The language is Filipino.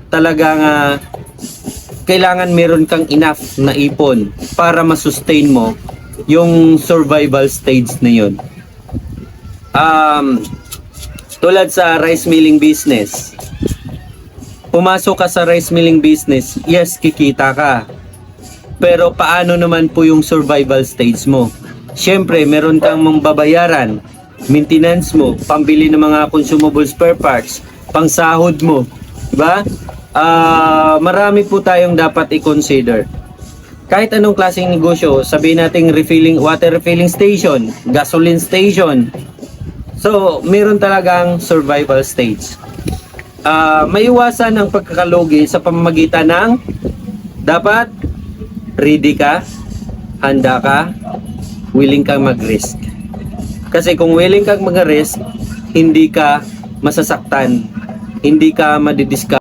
talagang kailangan meron kang enough na ipon para masustain mo yung survival stage na yun. Tulad sa rice milling business, pumasok ka sa rice milling business, yes, kikita ka. Pero paano naman po yung survival stage mo? Siyempre, meron kang babayaran, maintenance mo, pambili ng mga consumable spare parts, pangsahod mo, diba? Marami po tayong dapat i-consider. Kahit anong klaseng negosyo, sabihin nating water refilling station, gasoline station. So, meron talagang survival stage. Maiwasan ang pagkakalugi sa pamamagitan ng dapat ready ka, handa ka, willing kang mag-risk. Kasi kung willing kang mag-risk, hindi ka masasaktan, hindi ka madidiscount.